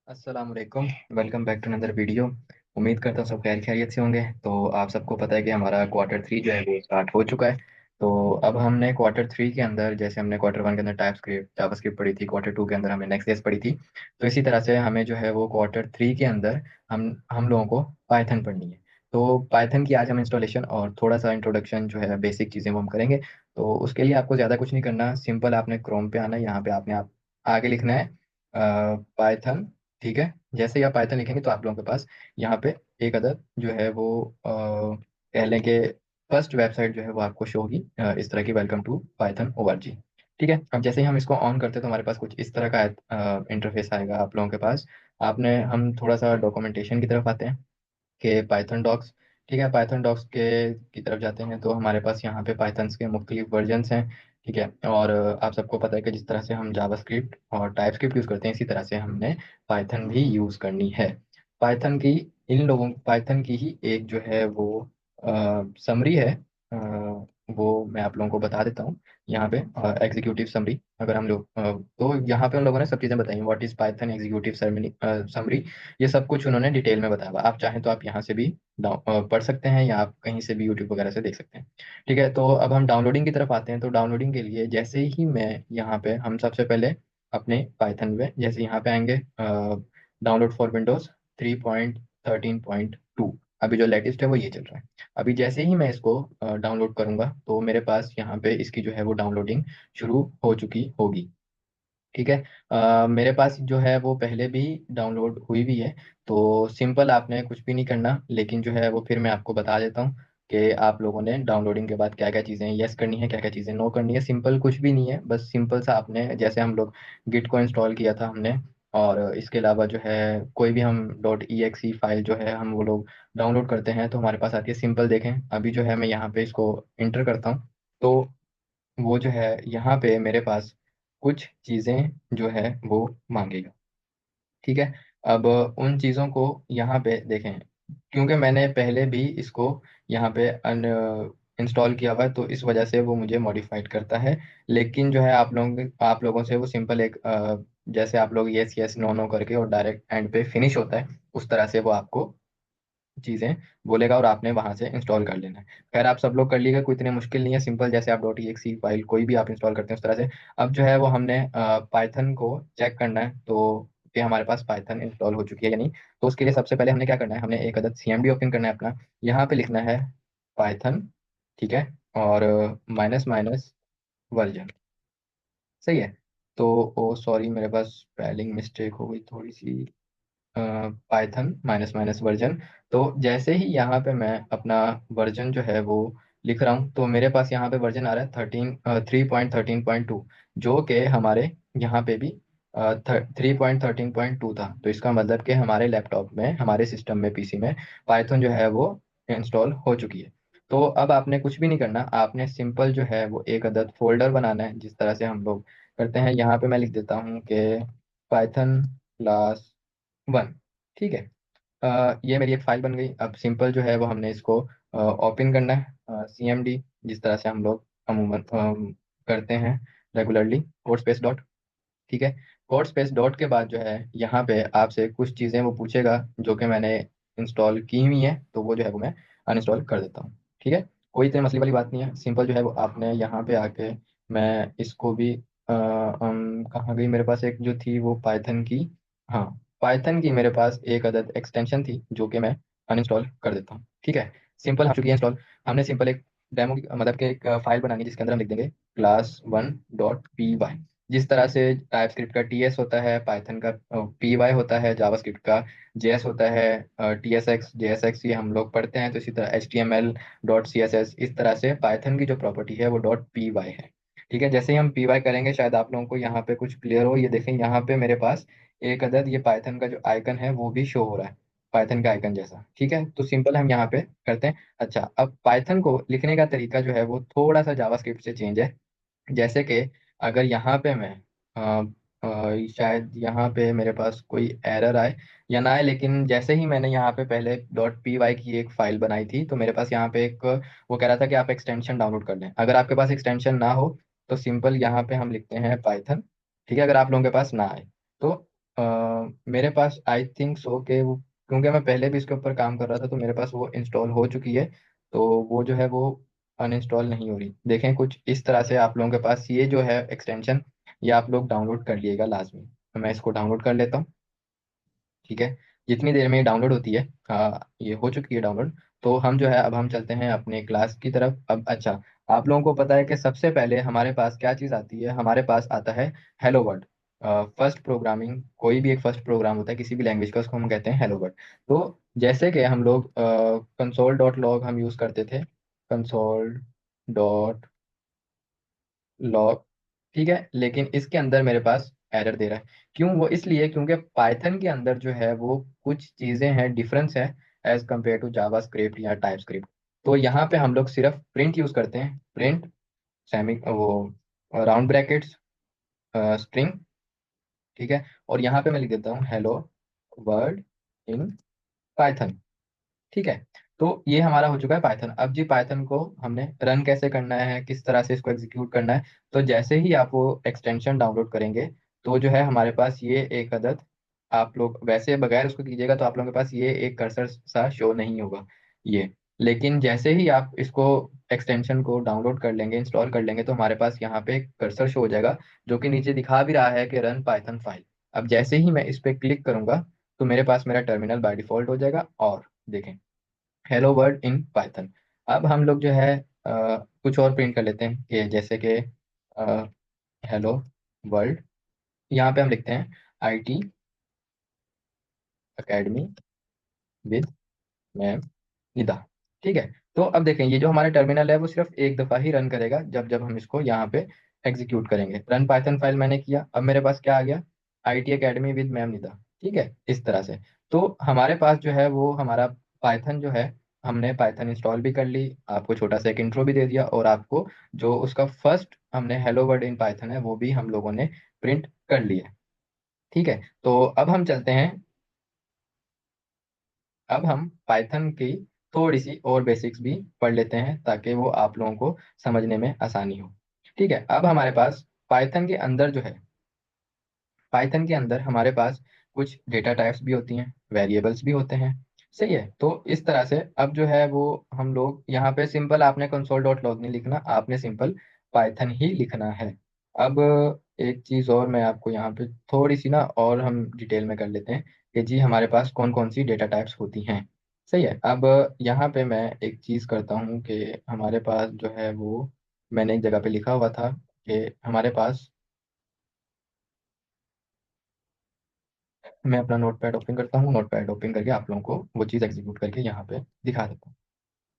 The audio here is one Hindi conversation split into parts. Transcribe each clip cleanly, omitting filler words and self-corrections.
अस्सलाम वालेकुम। Welcome back to another video. उम्मीद करता हूँ सब खैर खैरियत से होंगे। तो आप सबको पता है कि हमारा क्वार्टर थ्री जो है वो स्टार्ट हो चुका है। तो अब हमने क्वार्टर थ्री के अंदर, जैसे हमने क्वार्टर वन के अंदर टाइप स्क्रिप्ट जावास्क्रिप्ट पढ़ी थी, क्वार्टर टू के अंदर हमने नेक्स्ट पढ़ी थी। तो इसी तरह से हमें जो है वो क्वार्टर थ्री के अंदर हम लोगों को पाइथन पढ़नी है। तो पाइथन की आज हम इंस्टॉलेशन और थोड़ा सा इंट्रोडक्शन जो है बेसिक चीज़ें वो हम करेंगे। तो उसके लिए आपको ज़्यादा कुछ नहीं करना, सिंपल आपने क्रोम पे आना है। यहाँ पे आपने आप आगे लिखना है पाइथन। ठीक है, जैसे ही आप पाइथन लिखेंगे तो आप लोगों के पास यहाँ पे एक अदद जो है वो कह लें कि फर्स्ट वेबसाइट जो है वो आपको शो होगी, इस तरह की, वेलकम टू पाइथन ORG। ठीक है, अब जैसे ही हम इसको ऑन करते हैं तो हमारे पास कुछ इस तरह का इंटरफेस आएगा आप लोगों के पास। आपने हम थोड़ा सा डॉक्यूमेंटेशन की तरफ आते हैं कि पाइथन डॉक्स। ठीक है, पाइथन डॉक्स के की तरफ जाते हैं तो हमारे पास यहाँ पे पाइथन के मुख्तलिफ वर्जन्स हैं। ठीक है, और आप सबको पता है कि जिस तरह से हम जावास्क्रिप्ट और टाइपस्क्रिप्ट यूज़ करते हैं, इसी तरह से हमने पाइथन भी यूज़ करनी है। पाइथन की ही एक जो है वो समरी है। वो मैं आप लोगों को बता देता हूँ। यहाँ पे एग्जीक्यूटिव समरी, अगर हम लोग तो यहाँ पे उन लोगों ने सब चीज़ें बताई, what is Python executive summary. ये सब कुछ उन्होंने डिटेल में बताया हुआ। आप चाहें तो आप यहाँ से भी पढ़ सकते हैं, या आप कहीं से भी यूट्यूब वगैरह से देख सकते हैं। ठीक है, तो अब हम डाउनलोडिंग की तरफ आते हैं। तो डाउनलोडिंग के लिए जैसे ही मैं यहाँ पे, हम सबसे पहले अपने पाइथन में जैसे यहाँ पे आएंगे, डाउनलोड फॉर विंडोज 3.13.2। अभी जो लेटेस्ट है वो ये चल रहा है। अभी जैसे ही मैं इसको डाउनलोड करूंगा तो मेरे पास यहाँ पे इसकी जो है वो डाउनलोडिंग शुरू हो चुकी होगी। ठीक है, मेरे पास जो है वो पहले भी डाउनलोड हुई भी है। तो सिंपल आपने कुछ भी नहीं करना, लेकिन जो है वो फिर मैं आपको बता देता हूँ कि आप लोगों ने डाउनलोडिंग के बाद क्या क्या चीज़ें यस करनी है, क्या क्या चीज़ें नो करनी है। सिंपल कुछ भी नहीं है, बस सिंपल सा आपने, जैसे हम लोग गिट को इंस्टॉल किया था हमने, और इसके अलावा जो है कोई भी हम .exe फाइल जो है हम वो लोग डाउनलोड करते हैं तो हमारे पास आती है। सिंपल देखें, अभी जो है मैं यहाँ पे इसको इंटर करता हूँ तो वो जो है यहाँ पे मेरे पास कुछ चीज़ें जो है वो मांगेगा। ठीक है, अब उन चीज़ों को यहाँ पे देखें, क्योंकि मैंने पहले भी इसको यहाँ पे अन इंस्टॉल किया हुआ है तो इस वजह से वो मुझे मॉडिफाइड करता है। लेकिन जो है आप लोगों से वो सिंपल एक जैसे आप लोग यस यस नो नो करके और डायरेक्ट एंड पे फिनिश होता है, उस तरह से वो आपको चीज़ें बोलेगा और आपने वहां से इंस्टॉल कर लेना है। खैर, आप सब लोग कर लीजिएगा, कोई इतनी मुश्किल नहीं है। सिंपल जैसे आप .exe फाइल कोई भी आप इंस्टॉल करते हैं उस तरह से। अब जो है वो हमने पाइथन को चेक करना है तो कि हमारे पास पाइथन इंस्टॉल हो चुकी है या नहीं। तो उसके लिए सबसे पहले हमने क्या करना है, हमने एक अदद CMD ओपन करना है अपना। यहाँ पे लिखना है पाइथन। ठीक है, और माइनस माइनस वर्जन। सही है। तो ओ सॉरी, मेरे पास स्पेलिंग मिस्टेक हो गई थोड़ी सी। Python minus minus version. तो जैसे ही यहाँ पे मैं अपना वर्जन जो है वो लिख रहा हूँ तो मेरे पास यहाँ पे वर्जन आ रहा है 3.13.2, जो कि हमारे यहाँ पे भी 3.13.2 था। तो इसका मतलब कि हमारे लैपटॉप में, हमारे सिस्टम में, PC में पाइथन जो है वो इंस्टॉल हो चुकी है। तो अब आपने कुछ भी नहीं करना, आपने सिंपल जो है वो एक अदद फोल्डर बनाना है, जिस तरह से हम लोग करते हैं। यहाँ पे मैं लिख देता हूँ कि पाइथन क्लास वन। ठीक है, ये मेरी एक फाइल बन गई। अब सिंपल जो है वो हमने इसको ओपन करना है, CMD, जिस तरह से हम लोग अमूमन करते हैं रेगुलरली, कोड स्पेस डॉट। ठीक है, कोड स्पेस डॉट के बाद जो है यहाँ पे आपसे कुछ चीज़ें वो पूछेगा जो कि मैंने इंस्टॉल की हुई हैं, तो वो जो है वो मैं अनइंस्टॉल कर देता हूँ। ठीक है, कोई इतनी मसले वाली बात नहीं है। सिंपल जो है वो आपने यहाँ पे आके, मैं इसको भी कहाँ गई मेरे पास एक जो थी वो पाइथन की। हाँ, पाइथन की मेरे पास एक अदद एक्सटेंशन थी जो कि मैं अनइंस्टॉल कर देता हूँ। ठीक है, सिंपल हो चुकी है इंस्टॉल। हमने सिंपल एक डेमो मतलब के एक फाइल बनानी है जिसके अंदर हम लिख देंगे class1.py। जिस तरह से टाइपस्क्रिप्ट का TS होता है, पाइथन का PY होता है, जावास्क्रिप्ट का JS होता है, TSX JSX ये हम लोग पढ़ते हैं। तो इसी तरह HTML.CSS, इस तरह से पाइथन की जो प्रॉपर्टी है वो .py है। ठीक है, जैसे ही हम PY करेंगे शायद आप लोगों को यहाँ पे कुछ क्लियर हो। ये देखें, यहाँ पे मेरे पास एक अदद ये पाइथन का जो आइकन है वो भी शो हो रहा है, पाइथन का आइकन जैसा। ठीक है, तो सिंपल हम यहाँ पे करते हैं। अच्छा, अब पाइथन को लिखने का तरीका जो है वो थोड़ा सा जावास्क्रिप्ट से चेंज है। जैसे कि अगर यहाँ पे मैं शायद यहाँ पे मेरे पास कोई एरर आए या ना आए, लेकिन जैसे ही मैंने यहाँ पे पहले .py की एक फाइल बनाई थी तो मेरे पास यहाँ पे एक वो कह रहा था कि आप एक्सटेंशन डाउनलोड कर लें। अगर आपके पास एक्सटेंशन ना हो तो सिंपल यहाँ पे हम लिखते हैं पाइथन। ठीक है, अगर आप लोगों के पास ना आए तो मेरे पास आई थिंक सो के वो, क्योंकि मैं पहले भी इसके ऊपर काम कर रहा था तो मेरे पास वो इंस्टॉल हो चुकी है। तो वो जो है वो अनइंस्टॉल नहीं हो रही। देखें कुछ इस तरह से आप लोगों के पास ये जो है एक्सटेंशन, ये आप लोग डाउनलोड कर लिएगा लाजमी। तो मैं इसको डाउनलोड कर लेता हूँ। ठीक है, जितनी देर में ये डाउनलोड होती है, ये हो चुकी है डाउनलोड। तो हम जो है अब हम चलते हैं अपने क्लास की तरफ। अब अच्छा, आप लोगों को पता है कि सबसे पहले हमारे पास क्या चीज़ आती है? हमारे पास आता है हेलो वर्ल्ड। फर्स्ट प्रोग्रामिंग, कोई भी एक फर्स्ट प्रोग्राम होता है किसी भी लैंग्वेज का, उसको हम कहते हैं हेलो वर्ल्ड। तो जैसे कि हम लोग कंसोल डॉट लॉग हम यूज़ करते थे, कंसोल डॉट लॉग। ठीक है, लेकिन इसके अंदर मेरे पास एरर दे रहा है। क्यों? वो इसलिए क्योंकि पाइथन के अंदर जो है वो कुछ चीज़ें हैं, डिफरेंस है as compare to JavaScript या टाइप स्क्रिप्ट। तो यहाँ पे हम लोग सिर्फ प्रिंट यूज़ करते हैं, प्रिंट सेमी वो राउंड ब्रैकेट्स स्ट्रिंग। ठीक है, और यहाँ पे मैं लिख देता हूँ हेलो वर्ल्ड इन पाइथन। ठीक है, तो ये हमारा हो चुका है पाइथन। अब जी पाइथन को हमने रन कैसे करना है, किस तरह से इसको एग्जीक्यूट करना है। तो जैसे ही आप वो एक्सटेंशन डाउनलोड करेंगे तो जो है हमारे पास ये एक अदद, आप लोग वैसे बगैर उसको कीजिएगा तो आप लोगों के पास ये एक कर्सर सा शो नहीं होगा ये। लेकिन जैसे ही आप इसको एक्सटेंशन को डाउनलोड कर लेंगे, इंस्टॉल कर लेंगे, तो हमारे पास यहाँ पे एक कर्सर शो हो जाएगा जो कि नीचे दिखा भी रहा है कि रन पाइथन फाइल। अब जैसे ही मैं इस पर क्लिक करूंगा तो मेरे पास मेरा टर्मिनल बाय डिफॉल्ट हो जाएगा। और देखें, हेलो वर्ल्ड इन पाइथन। अब हम लोग जो है कुछ और प्रिंट कर लेते हैं कि जैसे कि हेलो वर्ल्ड, यहाँ पे हम लिखते हैं IT academy with ma'am Nida. ठीक है, तो अब देखें ये जो हमारा टर्मिनल है वो सिर्फ एक दफ़ा ही रन करेगा जब जब हम इसको यहाँ पे एग्जीक्यूट करेंगे। रन पाइथन फाइल मैंने किया, अब मेरे पास क्या आ गया? IT academy with ma'am Nida. ठीक है, इस तरह से। तो हमारे पास जो है वो हमारा पाइथन जो है, हमने पाइथन इंस्टॉल भी कर ली, आपको छोटा सा एक इंट्रो भी दे दिया, और आपको जो उसका फर्स्ट हमने हेलो वर्ड इन पाइथन है वो भी हम लोगों ने प्रिंट कर लिया। ठीक है, तो अब हम चलते हैं, अब हम पाइथन की थोड़ी सी और बेसिक्स भी पढ़ लेते हैं ताकि वो आप लोगों को समझने में आसानी हो। ठीक है, अब हमारे पास पाइथन के अंदर जो है, पाइथन के अंदर हमारे पास कुछ डेटा टाइप्स भी होती हैं, वेरिएबल्स भी होते हैं। सही है, तो इस तरह से अब जो है वो हम लोग यहाँ पे सिंपल, आपने कंसोल डॉट लॉग नहीं लिखना, आपने सिंपल पाइथन ही लिखना है। अब एक चीज़ और मैं आपको यहाँ पे थोड़ी सी ना और हम डिटेल में कर लेते हैं कि जी हमारे पास कौन कौन सी डेटा टाइप्स होती हैं। सही है, अब यहाँ पे मैं एक चीज़ करता हूँ कि हमारे पास जो है वो, मैंने एक जगह पे लिखा हुआ था कि हमारे पास, मैं अपना नोट पैड ओपन करता हूँ, नोट पैड ओपन करके आप लोगों को वो चीज़ एग्जीक्यूट करके यहाँ पे दिखा देता हूँ।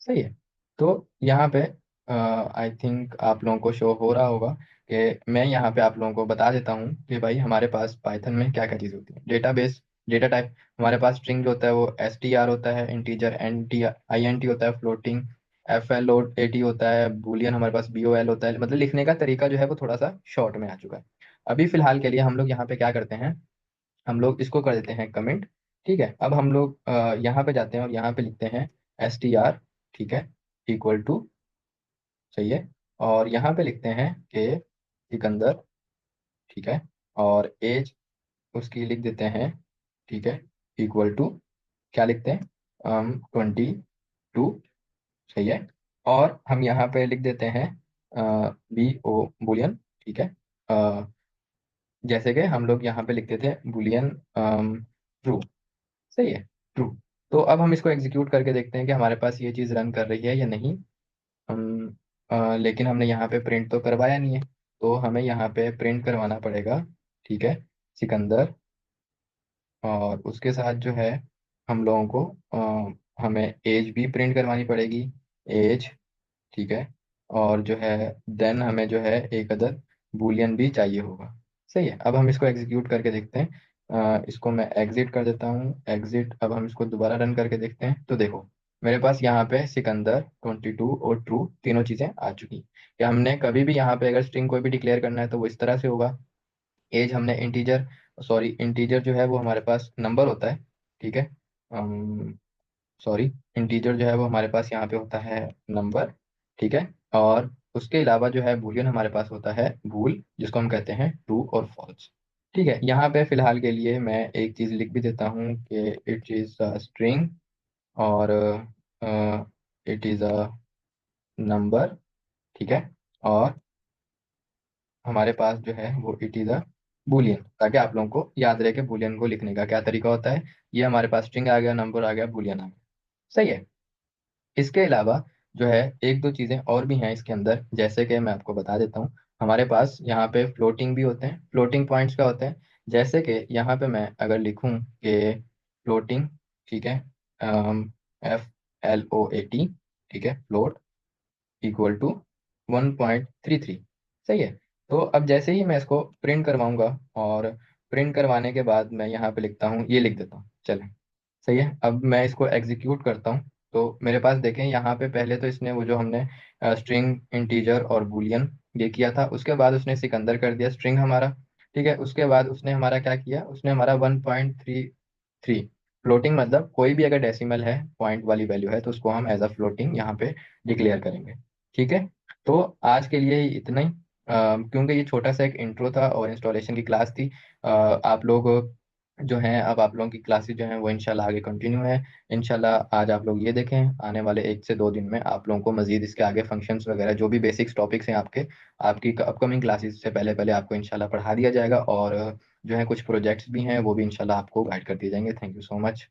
सही है, तो यहाँ पे आई थिंक आप लोगों को शो हो रहा होगा कि मैं यहाँ पे आप लोगों को बता देता हूँ कि भाई हमारे पास पाइथन में क्या क्या चीज़ होती है। डेटाबेस, डेटा टाइप, हमारे पास स्ट्रिंग जो होता है वो STR होता है, इंटीजर INT होता है, फ्लोटिंग FLOAT होता है, बूलियन हमारे पास BOL होता है। मतलब लिखने का तरीका जो है वो थोड़ा सा शॉर्ट में आ चुका है। अभी फिलहाल के लिए हम लोग यहाँ पे क्या करते हैं, हम लोग इसको कर देते हैं कमेंट। ठीक है, अब हम लोग यहाँ पे जाते हैं और यहाँ पे लिखते हैं STR। ठीक है, इक्वल टू, सही है, और यहाँ पे लिखते हैं कि सिकंदर। ठीक है, और एज उसकी लिख देते हैं। ठीक है, इक्वल टू, क्या लिखते हैं, 22। सही है, और हम यहाँ पे लिख देते हैं BO बुलियन। ठीक है, जैसे कि हम लोग यहाँ पे लिखते थे बुलियन ट्रू। सही है, ट्रू। तो अब हम इसको एग्जीक्यूट करके देखते हैं कि हमारे पास ये चीज़ रन कर रही है या नहीं। हम लेकिन हमने यहाँ पे प्रिंट तो करवाया नहीं है, तो हमें यहाँ पे प्रिंट करवाना पड़ेगा। ठीक है, सिकंदर, और उसके साथ जो है हम लोगों को हमें एज भी प्रिंट करवानी पड़ेगी, एज। ठीक है, और जो है देन हमें जो है एक अदद बूलियन भी चाहिए होगा। सही है, अब हम इसको एग्जीक्यूट करके देखते हैं। इसको मैं एग्जिट कर देता हूँ, एग्जिट। अब हम इसको दोबारा रन करके देखते हैं तो देखो मेरे पास यहाँ पे सिकंदर 22 और ट्रू तीनों चीज़ें आ चुकी। कि हमने कभी भी यहाँ पे अगर स्ट्रिंग कोई भी डिक्लेयर करना है तो वो इस तरह से होगा। एज हमने इंटीजर, सॉरी इंटीजर जो है वो हमारे पास नंबर होता है। ठीक है, सॉरी, इंटीजर जो है वो हमारे पास यहाँ पे होता है नंबर। ठीक है, और उसके अलावा जो है बूलियन हमारे पास होता है बूल, जिसको हम कहते हैं ट्रू और फॉल्स। ठीक है, यहाँ पे फिलहाल के लिए मैं एक चीज़ लिख भी देता हूँ कि इट इज़ अ स्ट्रिंग, और इट इज़ अ नंबर। ठीक है, और हमारे पास जो है वो इट इज़ अ बूलियन, ताकि आप लोगों को याद रहे कि बूलियन को लिखने का क्या तरीका होता है। ये हमारे पास स्ट्रिंग आ गया, नंबर आ गया, बूलियन आ गया। सही है। इसके अलावा जो है एक दो चीज़ें और भी हैं इसके अंदर, जैसे कि मैं आपको बता देता हूँ। हमारे पास यहाँ पे फ्लोटिंग भी होते हैं। फ्लोटिंग पॉइंट्स क्या होते हैं? जैसे कि यहाँ पे मैं अगर लिखूँ कि फ्लोटिंग, ठीक है, FLOAT, ठीक है, फ्लोट इक्वल टू 1.33। सही है। तो अब जैसे ही मैं इसको प्रिंट करवाऊंगा, और प्रिंट करवाने के बाद मैं यहाँ पे लिखता हूँ, ये लिख देता हूँ, चलें। सही है। अब मैं इसको एग्जीक्यूट करता हूँ, तो मेरे पास देखें यहाँ पे पहले तो इसने वो जो हमने स्ट्रिंग, इंटीजर और बूलियन ये किया था, उसके बाद उसने सिकंदर कर दिया स्ट्रिंग हमारा। ठीक है, उसके बाद उसने हमारा क्या किया, उसने हमारा 1.33, फ्लोटिंग मतलब कोई भी अगर डेसिमल है, पॉइंट वाली वैल्यू है, तो उसको हम एज अ फ्लोटिंग यहाँ पे डिक्लेयर करेंगे। ठीक है। तो आज के लिए ही इतना ही, क्योंकि ये छोटा सा एक इंट्रो था और इंस्टॉलेशन की क्लास थी। आप लोग जो हैं, अब आप लोगों की क्लासेस जो हैं वो इंशाल्लाह आगे कंटिन्यू है। इंशाल्लाह आज आप लोग ये देखें, आने वाले 1 से 2 दिन में आप लोगों को मजीद इसके आगे फंक्शंस वगैरह जो भी बेसिक्स टॉपिक्स हैं आपके, आपकी अपकमिंग क्लासेस से पहले पहले आपको इंशाल्लाह पढ़ा दिया जाएगा। और जो है कुछ प्रोजेक्ट्स भी हैं वो भी इंशाल्लाह आपको गाइड कर दिए जाएंगे। Thank you so much.